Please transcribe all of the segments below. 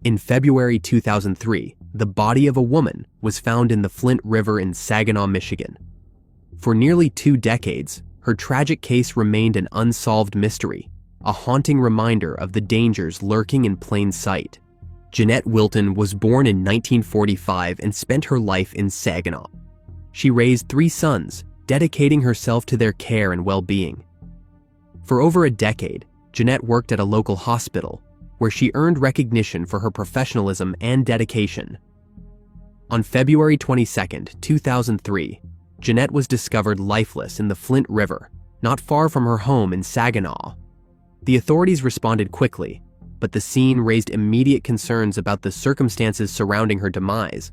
In February 2003, the body of a woman was found in the Flint River in Saginaw, Michigan. For nearly 2 decades, her tragic case remained an unsolved mystery, a haunting reminder of the dangers lurking in plain sight. Jeanette Wilton was born in 1945 and spent her life in Saginaw. She raised 3 sons, dedicating herself to their care and well-being. For over a decade, Jeanette worked at a local hospital, where she earned recognition for her professionalism and dedication. On February 22, 2003, Jeanette was discovered lifeless in the Flint River, not far from her home in Saginaw. The authorities responded quickly, but the scene raised immediate concerns about the circumstances surrounding her demise.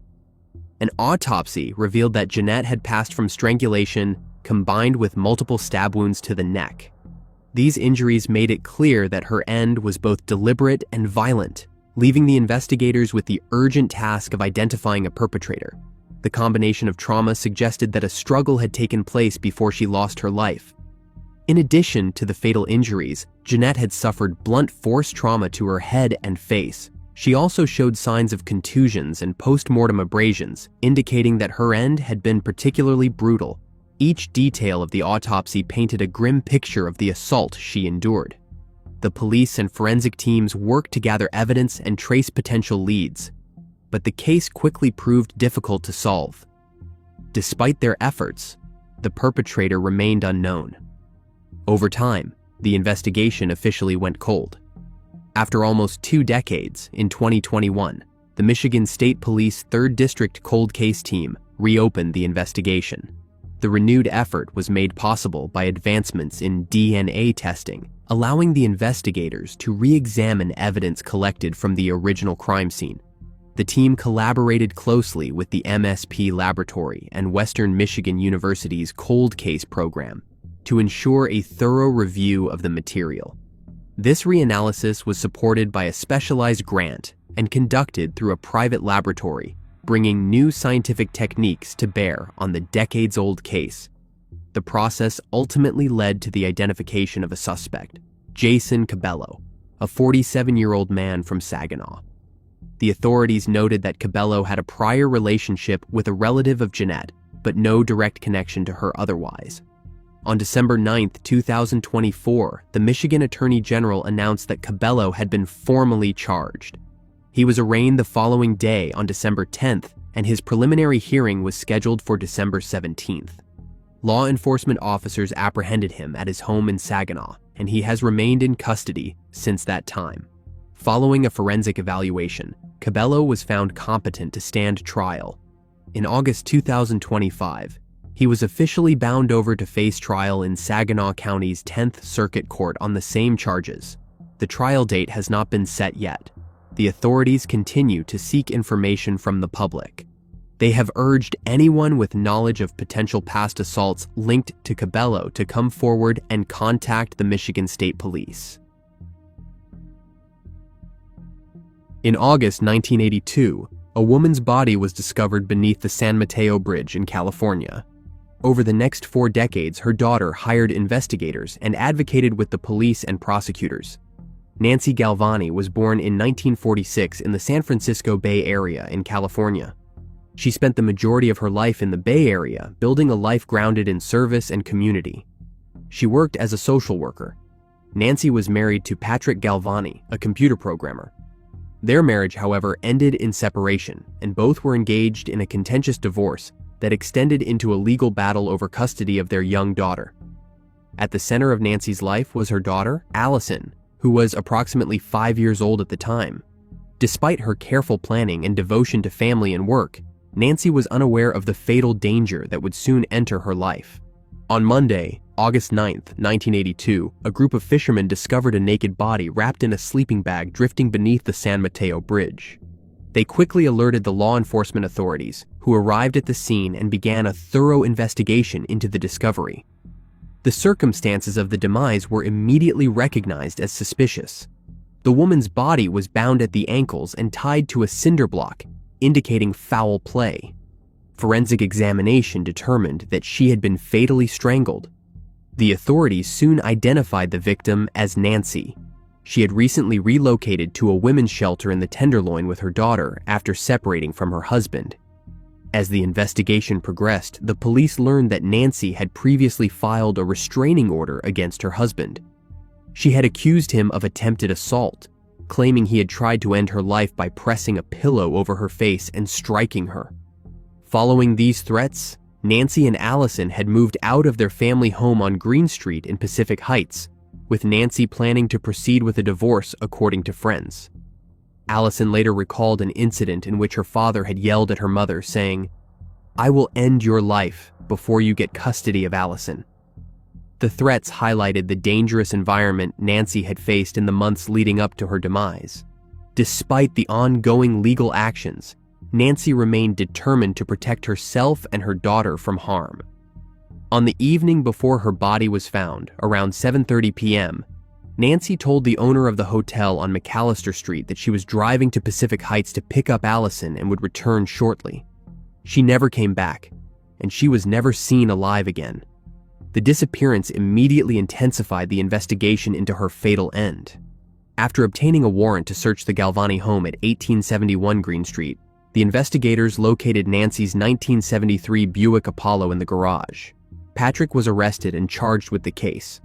An autopsy revealed that Jeanette had passed from strangulation combined with multiple stab wounds to the neck. These injuries made it clear that her end was both deliberate and violent, leaving the investigators with the urgent task of identifying a perpetrator. The combination of trauma suggested that a struggle had taken place before she lost her life. In addition to the fatal injuries, Jeanette had suffered blunt force trauma to her head and face. She also showed signs of contusions and post-mortem abrasions, indicating that her end had been particularly brutal. Each detail of the autopsy painted a grim picture of the assault she endured. The police and forensic teams worked to gather evidence and trace potential leads, but the case quickly proved difficult to solve. Despite their efforts, the perpetrator remained unknown. Over time, the investigation officially went cold. After almost 2 decades, in 2021, the Michigan State Police 3rd District Cold Case Team reopened the investigation. The renewed effort was made possible by advancements in DNA testing, allowing the investigators to re-examine evidence collected from the original crime scene. The team collaborated closely with the MSP Laboratory and Western Michigan University's Cold Case program to ensure a thorough review of the material. This reanalysis was supported by a specialized grant and conducted through a private laboratory, bringing new scientific techniques to bear on the decades-old case. The process ultimately led to the identification of a suspect, Jason Cabello, a 47-year-old man from Saginaw. The authorities noted that Cabello had a prior relationship with a relative of Jeanette, but no direct connection to her otherwise. On December 9, 2024, the Michigan Attorney General announced that Cabello had been formally charged. He was arraigned the following day on December 10th, and his preliminary hearing was scheduled for December 17th. Law enforcement officers apprehended him at his home in Saginaw, and he has remained in custody since that time. Following a forensic evaluation, Cabello was found competent to stand trial. In August 2025, he was officially bound over to face trial in Saginaw County's 10th Circuit Court on the same charges. The trial date has not been set yet. The authorities continue to seek information from the public. They have urged anyone with knowledge of potential past assaults linked to Cabello to come forward and contact the Michigan State Police. In August 1982, a woman's body was discovered beneath the San Mateo Bridge in California. Over the next 4 decades, her daughter hired investigators and advocated with the police and prosecutors. Nancy Galvani was born in 1946 in the San Francisco Bay Area in California. She spent the majority of her life in the Bay Area, building a life grounded in service and community. She worked as a social worker. Nancy was married to Patrick Galvani, a computer programmer. Their marriage, however, ended in separation, and both were engaged in a contentious divorce that extended into a legal battle over custody of their young daughter. At the center of Nancy's life was her daughter, Allison, who was approximately 5 years old at the time. Despite her careful planning and devotion to family and work, Nancy was unaware of the fatal danger that would soon enter her life. On Monday, August 9, 1982, a group of fishermen discovered a naked body wrapped in a sleeping bag drifting beneath the San Mateo Bridge. They quickly alerted the law enforcement authorities, who arrived at the scene and began a thorough investigation into the discovery. The circumstances of the demise were immediately recognized as suspicious. The woman's body was bound at the ankles and tied to a cinder block, indicating foul play. Forensic examination determined that she had been fatally strangled. The authorities soon identified the victim as Nancy. She had recently relocated to a women's shelter in the Tenderloin with her daughter after separating from her husband. As the investigation progressed, the police learned that Nancy had previously filed a restraining order against her husband. She had accused him of attempted assault, claiming he had tried to end her life by pressing a pillow over her face and striking her. Following these threats, Nancy and Allison had moved out of their family home on Green Street in Pacific Heights, with Nancy planning to proceed with a divorce according to friends. Allison later recalled an incident in which her father had yelled at her mother, saying, "I will end your life before you get custody of Allison." The threats highlighted the dangerous environment Nancy had faced in the months leading up to her demise. Despite the ongoing legal actions, Nancy remained determined to protect herself and her daughter from harm. On the evening before her body was found, around 7:30 p.m., Nancy told the owner of the hotel on McAllister Street that she was driving to Pacific Heights to pick up Allison and would return shortly. She never came back, and she was never seen alive again. The disappearance immediately intensified the investigation into her fatal end. After obtaining a warrant to search the Galvani home at 1871 Green Street, the investigators located Nancy's 1973 Buick Apollo in the garage. Patrick was arrested and charged with the case,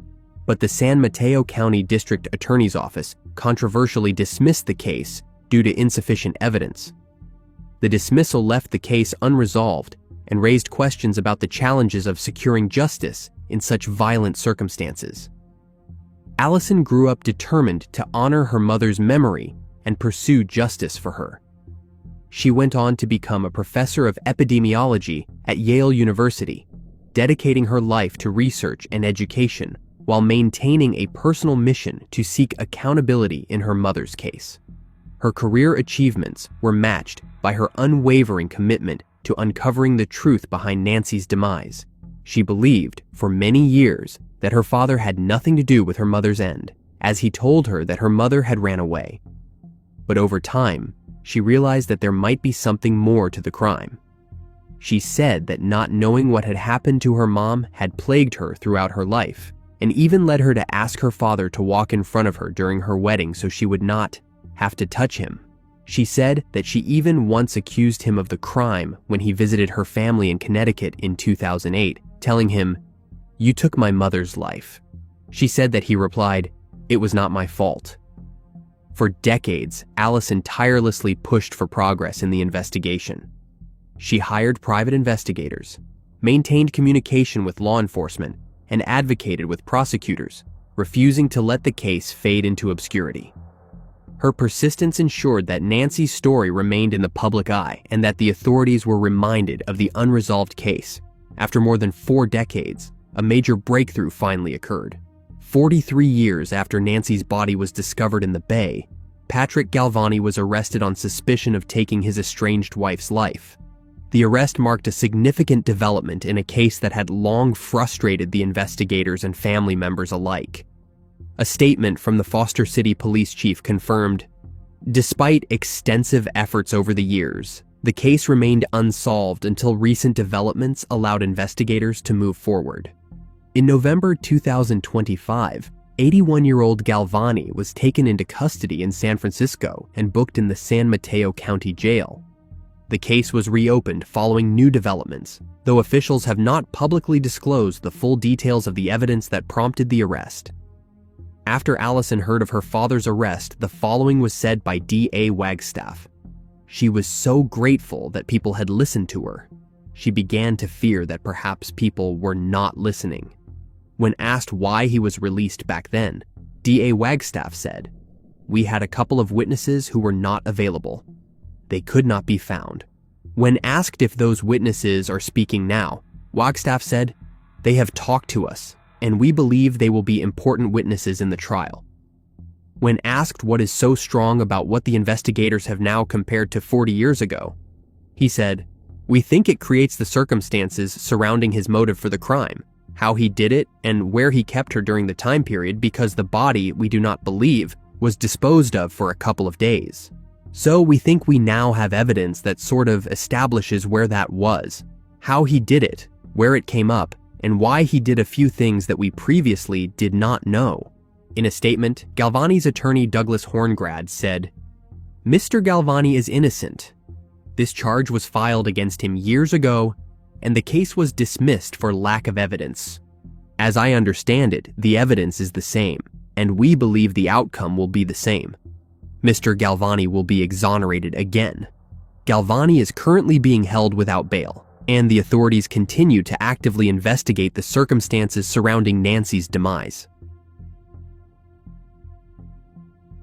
but the San Mateo County District Attorney's Office controversially dismissed the case due to insufficient evidence. The dismissal left the case unresolved and raised questions about the challenges of securing justice in such violent circumstances. Allison grew up determined to honor her mother's memory and pursue justice for her. She went on to become a professor of epidemiology at Yale University, dedicating her life to research and education while maintaining a personal mission to seek accountability in her mother's case. Her career achievements were matched by her unwavering commitment to uncovering the truth behind Nancy's demise. She believed, for many years, that her father had nothing to do with her mother's end, as he told her that her mother had ran away. But over time, she realized that there might be something more to the crime. She said that not knowing what had happened to her mom had plagued her throughout her life, and even led her to ask her father to walk in front of her during her wedding so she would not have to touch him. She said that she even once accused him of the crime when he visited her family in Connecticut in 2008, telling him, "You took my mother's life." She said that he replied, "It was not my fault." For decades, Allison tirelessly pushed for progress in the investigation. She hired private investigators, maintained communication with law enforcement, and advocated with prosecutors, refusing to let the case fade into obscurity. Her persistence ensured that Nancy's story remained in the public eye and that the authorities were reminded of the unresolved case. After more than 4 decades, a major breakthrough finally occurred. 43 years after Nancy's body was discovered in the Bay, Patrick Galvani was arrested on suspicion of taking his estranged wife's life. The arrest marked a significant development in a case that had long frustrated the investigators and family members alike. A statement from the Foster City Police Chief confirmed, "Despite extensive efforts over the years, the case remained unsolved until recent developments allowed investigators to move forward." In November 2025, 81-year-old Galvani was taken into custody in San Francisco and booked in the San Mateo County Jail. The case was reopened following new developments, though officials have not publicly disclosed the full details of the evidence that prompted the arrest. After Allison heard of her father's arrest, the following was said by D.A. Wagstaff. She was so grateful that people had listened to her. She began to fear that perhaps people were not listening. When asked why he was released back then, D.A. Wagstaff said, "We had a couple of witnesses who were not available. They could not be found." When asked if those witnesses are speaking now, Wagstaff said, "They have talked to us, and we believe they will be important witnesses in the trial." When asked what is so strong about what the investigators have now compared to 40 years ago, he said, "We think it creates the circumstances surrounding his motive for the crime, how he did it, and where he kept her during the time period, because the body, we do not believe, was disposed of for a couple of days. So we think we now have evidence that sort of establishes where that was, how he did it, where it came up, and why he did a few things that we previously did not know." In a statement, Galvani's attorney Douglas Horngrad said, "Mr. Galvani is innocent. This charge was filed against him years ago, and the case was dismissed for lack of evidence. As I understand it, the evidence is the same, and we believe the outcome will be the same. Mr. Galvani will be exonerated again. Galvani is currently being held without bail, and the authorities continue to actively investigate the circumstances surrounding Nancy's demise."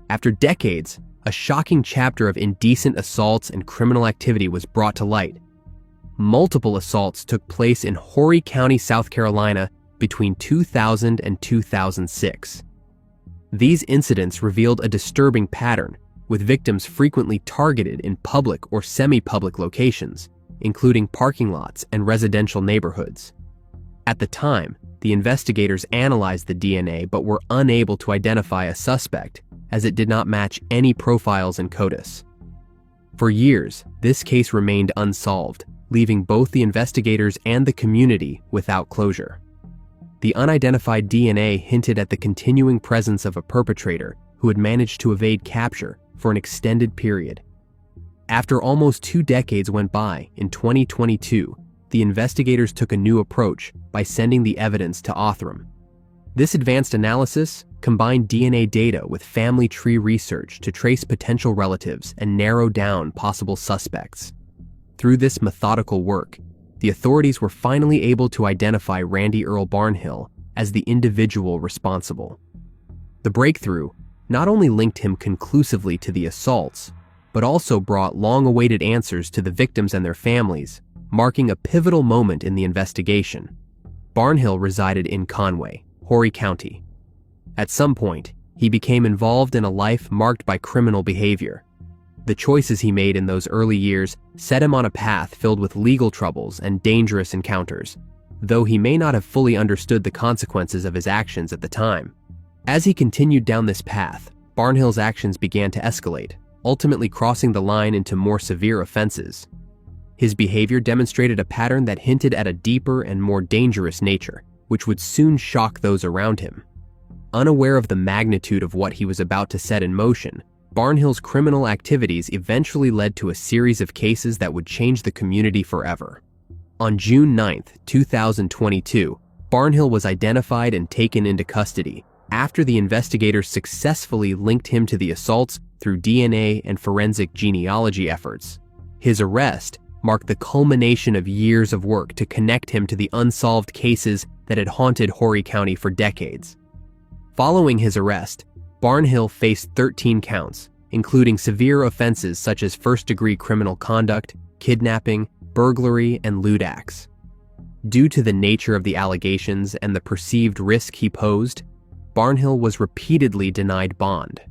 After decades, a shocking chapter of indecent assaults and criminal activity was brought to light. Multiple assaults took place in Horry County, South Carolina between 2000 and 2006. These incidents revealed a disturbing pattern, with victims frequently targeted in public or semi-public locations, including parking lots and residential neighborhoods. At the time, the investigators analyzed the DNA but were unable to identify a suspect, as it did not match any profiles in CODIS. For years, this case remained unsolved, leaving both the investigators and the community without closure. The unidentified DNA hinted at the continuing presence of a perpetrator who had managed to evade capture for an extended period. After almost 2 decades went by, in 2022, the investigators took a new approach by sending the evidence to Othram. This advanced analysis combined DNA data with family tree research to trace potential relatives and narrow down possible suspects. Through this methodical work, the authorities were finally able to identify Randy Earl Barnhill as the individual responsible. The breakthrough not only linked him conclusively to the assaults, but also brought long-awaited answers to the victims and their families, marking a pivotal moment in the investigation. Barnhill resided in Conway, Horry County. At some point, he became involved in a life marked by criminal behavior. The choices he made in those early years set him on a path filled with legal troubles and dangerous encounters, though he may not have fully understood the consequences of his actions at the time. As he continued down this path, Barnhill's actions began to escalate, ultimately crossing the line into more severe offenses. His behavior demonstrated a pattern that hinted at a deeper and more dangerous nature, which would soon shock those around him. Unaware of the magnitude of what he was about to set in motion, Barnhill's criminal activities eventually led to a series of cases that would change the community forever. On June 9, 2022, Barnhill was identified and taken into custody after the investigators successfully linked him to the assaults through DNA and forensic genealogy efforts. His arrest marked the culmination of years of work to connect him to the unsolved cases that had haunted Horry County for decades. Following his arrest, Barnhill faced 13 counts, including severe offenses such as first-degree criminal conduct, kidnapping, burglary, and lewd acts. Due to the nature of the allegations and the perceived risk he posed, Barnhill was repeatedly denied bond.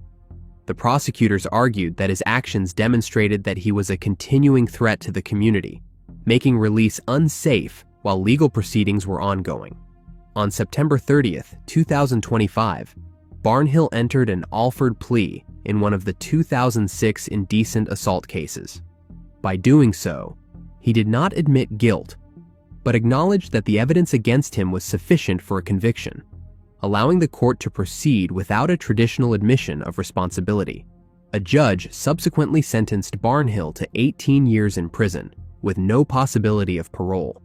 The prosecutors argued that his actions demonstrated that he was a continuing threat to the community, making release unsafe while legal proceedings were ongoing. On September 30, 2025, Barnhill entered an Alford plea in one of the 2006 indecent assault cases. By doing so, he did not admit guilt, but acknowledged that the evidence against him was sufficient for a conviction, allowing the court to proceed without a traditional admission of responsibility. A judge subsequently sentenced Barnhill to 18 years in prison, with no possibility of parole.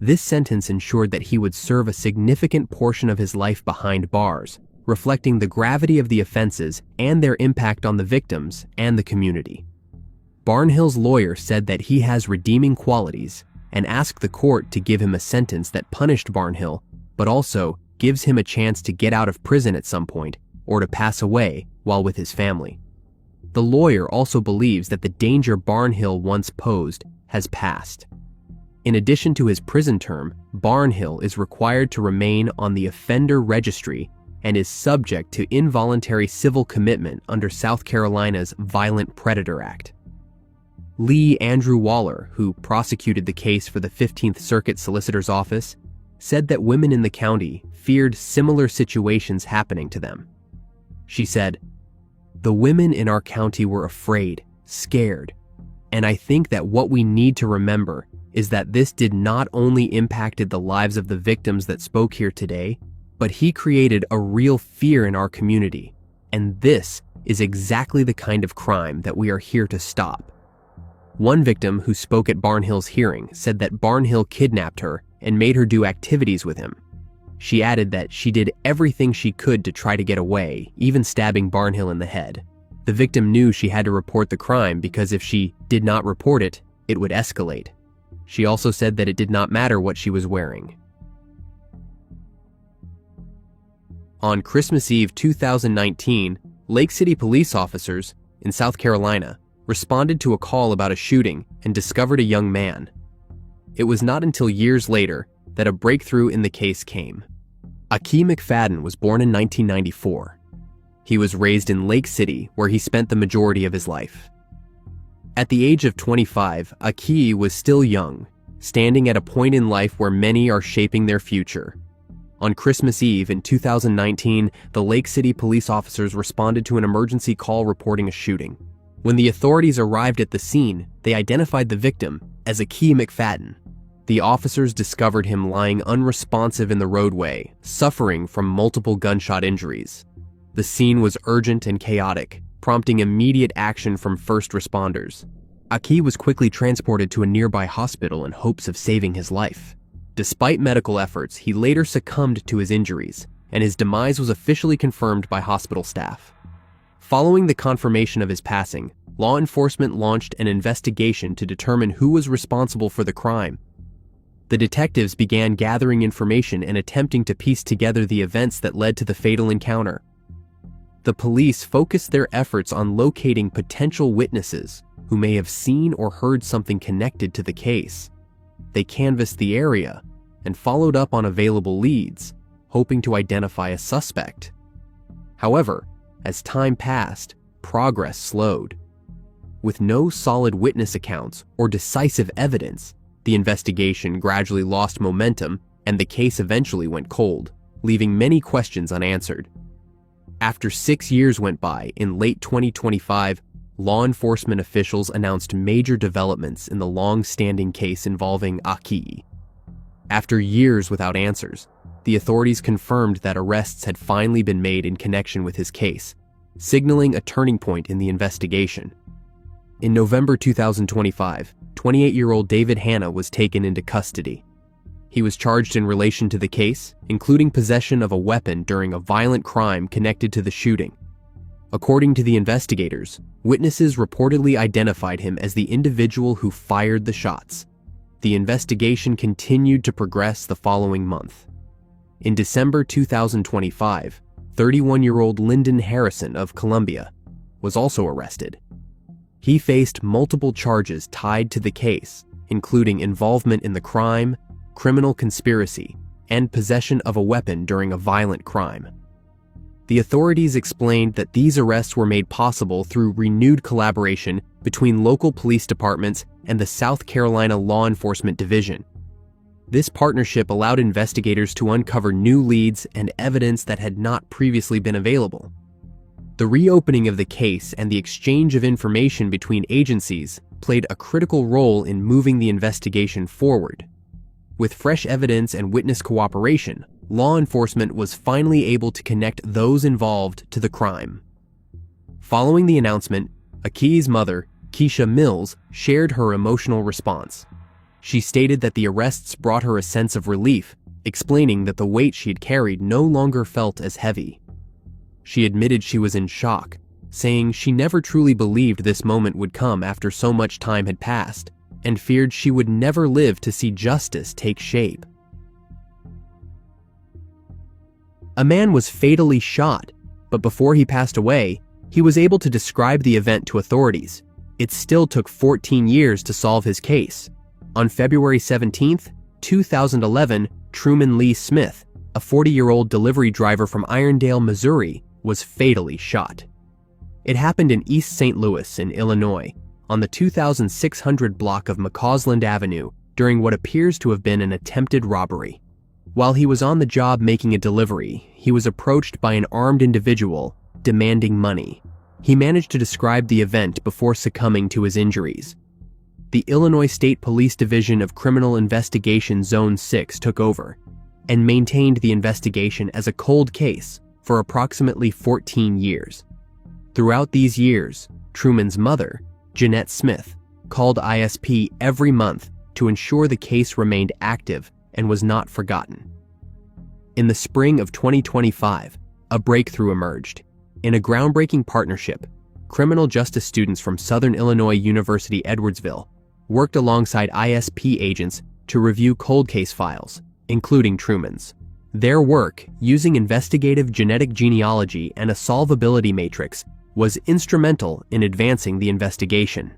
This sentence ensured that he would serve a significant portion of his life behind bars, reflecting the gravity of the offenses and their impact on the victims and the community. Barnhill's lawyer said that he has redeeming qualities and asked the court to give him a sentence that punished Barnhill, but also gives him a chance to get out of prison at some point or to pass away while with his family. The lawyer also believes that the danger Barnhill once posed has passed. In addition to his prison term, Barnhill is required to remain on the offender registry and is subject to involuntary civil commitment under South Carolina's Violent Predator Act. Lee Andrew Waller, who prosecuted the case for the 15th Circuit Solicitor's Office, said that women in the county feared similar situations happening to them. She said, "The women in our county were afraid, scared, and I think that what we need to remember is that this did not only impacted the lives of the victims that spoke here today, But he created a real fear in our community, and this is exactly the kind of crime that we are here to stop. One victim who spoke at Barnhill's hearing said that Barnhill kidnapped her and made her do activities with him. She added that she did everything she could to try to get away, even stabbing Barnhill in the head. The victim knew she had to report the crime because if she did not report it, it would escalate. She also said that it did not matter what she was wearing. On Christmas Eve 2019, Lake City police officers in South Carolina responded to a call about a shooting and discovered a young man. It was not until years later that a breakthrough in the case came. Akii McFadden was born in 1994. He was raised in Lake City, where he spent the majority of his life. At the age of 25, Akii was still young, standing at a point in life where many are shaping their future. On Christmas Eve in 2019, the Lake City police officers responded to an emergency call reporting a shooting. When the authorities arrived at the scene, they identified the victim as Akii McFadden. The officers discovered him lying unresponsive in the roadway, suffering from multiple gunshot injuries. The scene was urgent and chaotic, prompting immediate action from first responders. Akii was quickly transported to a nearby hospital in hopes of saving his life. Despite medical efforts, he later succumbed to his injuries, and his demise was officially confirmed by hospital staff. Following the confirmation of his passing, law enforcement launched an investigation to determine who was responsible for the crime. The detectives began gathering information and attempting to piece together the events that led to the fatal encounter. The police focused their efforts on locating potential witnesses who may have seen or heard something connected to the case. They canvassed the area and followed up on available leads, hoping to identify a suspect. However, as time passed, progress slowed. With no solid witness accounts or decisive evidence, the investigation gradually lost momentum and the case eventually went cold, leaving many questions unanswered. After 6 years went by, in late 2025, law enforcement officials announced major developments in the long-standing case involving Akii. After years without answers, the authorities confirmed that arrests had finally been made in connection with his case, signaling a turning point in the investigation. In November 2025, 28-year-old David Hanna was taken into custody. He was charged in relation to the case, including possession of a weapon during a violent crime connected to the shooting. According to the investigators, witnesses reportedly identified him as the individual who fired the shots. The investigation continued to progress the following month. In December 2025, 31-year-old Lyndon Harrison of Columbia was also arrested. He faced multiple charges tied to the case, including involvement in the crime, criminal conspiracy, and possession of a weapon during a violent crime. The authorities explained that these arrests were made possible through renewed collaboration between local police departments and the South Carolina Law Enforcement Division. This partnership allowed investigators to uncover new leads and evidence that had not previously been available. The reopening of the case and the exchange of information between agencies played a critical role in moving the investigation forward. With fresh evidence and witness cooperation, law enforcement was finally able to connect those involved to the crime. Following the announcement, Akii's mother, Keisha Mills, shared her emotional response. She stated that the arrests brought her a sense of relief, explaining that the weight she had carried no longer felt as heavy. She admitted she was in shock, saying she never truly believed this moment would come after so much time had passed, and feared she would never live to see justice take shape. A man was fatally shot, but before he passed away, he was able to describe the event to authorities. It still took 14 years to solve his case. On February 17, 2011, Truman Smith, a 40-year-old delivery driver from Irondale, Missouri, was fatally shot. It happened in East St. Louis in Illinois, on the 2600 block of McCausland Avenue during what appears to have been an attempted robbery. While he was on the job making a delivery, he was approached by an armed individual demanding money. He managed to describe the event before succumbing to his injuries. The Illinois State Police Division of Criminal Investigation Zone 6 took over. and maintained the investigation as a cold case for approximately 14 years. Throughout these years, Truman's mother, Jeanette Smith, called ISP every month to ensure the case remained active and was not forgotten. In the spring of 2025, a breakthrough emerged. In a groundbreaking partnership, criminal justice students from Southern Illinois University Edwardsville worked alongside ISP agents to review cold case files, including Truman's. Their work, using investigative genetic genealogy and a solvability matrix, was instrumental in advancing the investigation.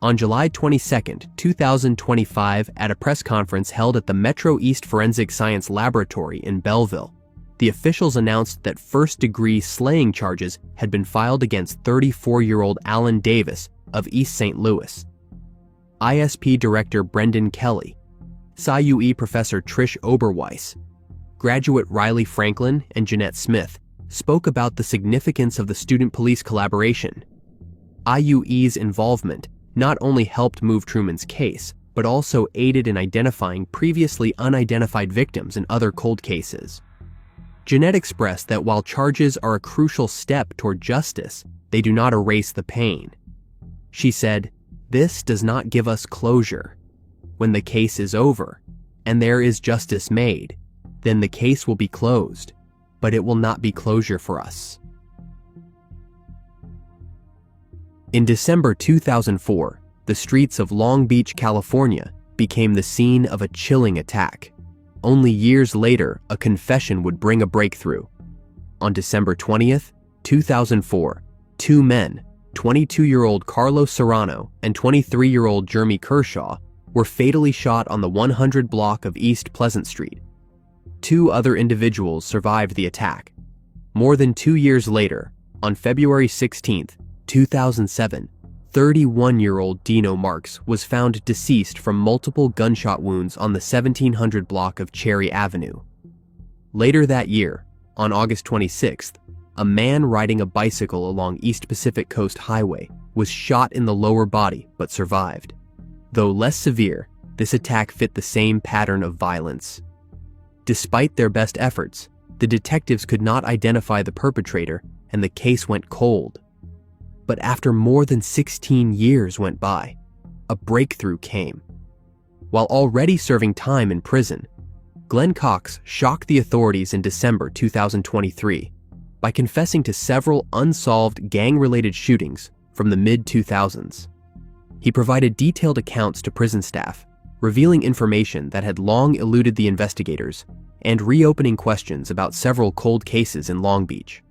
On July 22, 2025, at a press conference held at the Metro East Forensic Science Laboratory in Belleville, the officials announced that first-degree slaying charges had been filed against 34-year-old Alan Davis of East St. Louis. ISP Director Brendan Kelly, SciUE Professor Trish Oberweis, graduate Riley Franklin, and Jeanette Smith spoke about the significance of the student-police collaboration. IUE's involvement not only helped move Truman's case, but also aided in identifying previously unidentified victims in other cold cases. Jeanette expressed that while charges are a crucial step toward justice, they do not erase the pain. She said, "This does not give us closure. When the case is over, and there is justice made, then the case will be closed, but it will not be closure for us." In December 2004, the streets of Long Beach, California, became the scene of a chilling attack. Only years later, a confession would bring a breakthrough. On December 20th, 2004, two men, 22-year-old Carlos Serrano and 23-year-old Jeremy Kershaw, were fatally shot on the 100 block of East Pleasant Street. Two other individuals survived the attack. More than 2 years later, on February 16, 2007, 31-year-old Dino Marks was found deceased from multiple gunshot wounds on the 1700 block of Cherry Avenue. Later that year, on August 26th, a man riding a bicycle along East Pacific Coast Highway was shot in the lower body but survived. Though less severe, this attack fit the same pattern of violence. Despite their best efforts, the detectives could not identify the perpetrator and the case went cold. But after more than 16 years went by, a breakthrough came. While already serving time in prison, Glenn Cox shocked the authorities in December 2023 by confessing to several unsolved gang-related shootings from the mid-2000s. He provided detailed accounts to prison staff, revealing information that had long eluded the investigators and reopening questions about several cold cases in Long Beach.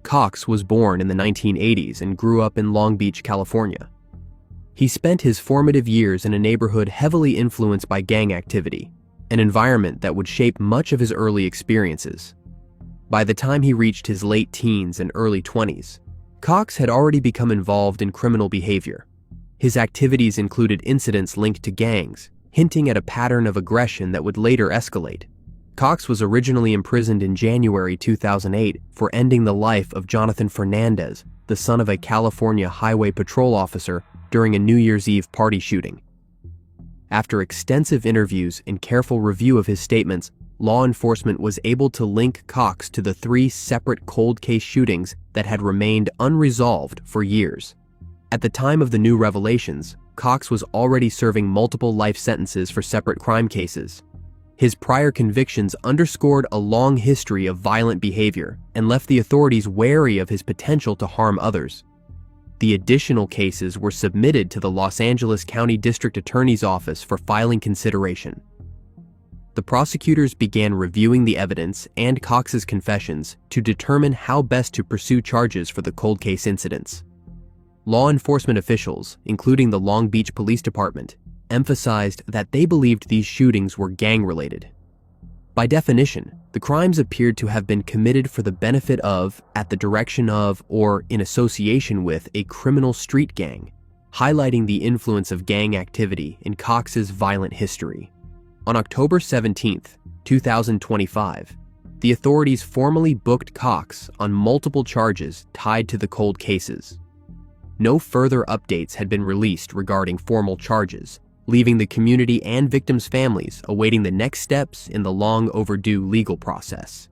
Cox was born in the 1980s and grew up in Long Beach, California. He spent his formative years in a neighborhood heavily influenced by gang activity, an environment that would shape much of his early experiences. By the time he reached his late teens and early 20s, Cox had already become involved in criminal behavior. His activities included incidents linked to gangs, hinting at a pattern of aggression that would later escalate. Cox was originally imprisoned in January 2008 for ending the life of Jonathan Fernandez, the son of a California Highway Patrol officer, during a New Year's Eve party shooting. After extensive interviews and careful review of his statements, law enforcement was able to link Cox to the 3 separate cold case shootings that had remained unresolved for years. At the time of the new revelations, Cox was already serving multiple life sentences for separate crime cases. His prior convictions underscored a long history of violent behavior and left the authorities wary of his potential to harm others. The additional cases were submitted to the Los Angeles County District Attorney's Office for filing consideration. The prosecutors began reviewing the evidence and Cox's confessions to determine how best to pursue charges for the cold case incidents. Law enforcement officials, including the Long Beach Police Department, emphasized that they believed these shootings were gang-related. By definition, the crimes appeared to have been committed for the benefit of, at the direction of, or in association with a criminal street gang, highlighting the influence of gang activity in Cox's violent history. On October 17, 2025, the authorities formally booked Cox on multiple charges tied to the cold cases. No further updates had been released regarding formal charges, leaving the community and victims' families awaiting the next steps in the long overdue legal process.